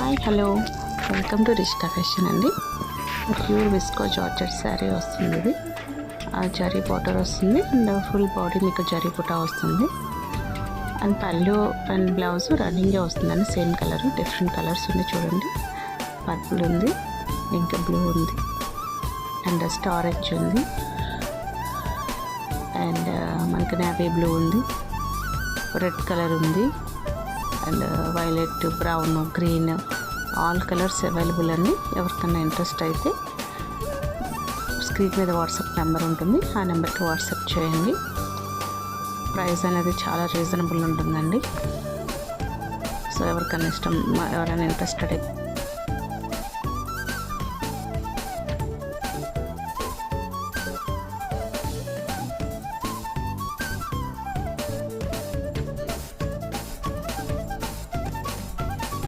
Hi hello welcome to Rishta fashion అండి. Pure visco georgette sari వస్తుంది. ఇది జరీ బార్డర్ వస్తుంది అండ్ ఫుల్ బాడీ మీకు జరీ బుటా వస్తుంది. అండ్ పళ్ళు అండ్ బ్లౌజ్ రన్నింగే వస్తుందండి. సేమ్ కలర్, డిఫరెంట్ కలర్స్ ఉన్నాయి చూడండి. పర్పుల్ ఉంది, ఇంకా బ్లూ ఉంది, అండ్ స్టారెంజ్ ఉంది, అండ్ మనకి నేవీ బ్లూ ఉంది, రెడ్ కలర్ ఉంది, and violet, brown, green, all colours available అండి. ఎవరికైనా ఇంట్రెస్ట్ అయితే స్క్రీన్ మీద వాట్సాప్ నెంబర్ ఉంటుంది, ఆ నెంబర్కి వాట్సాప్ చేయండి. ప్రైస్ అనేది చాలా రీజనబుల్ ఉంటుందండి. సో ఎవరికైనా ఎవరైనా ఇంట్రెస్టెడ్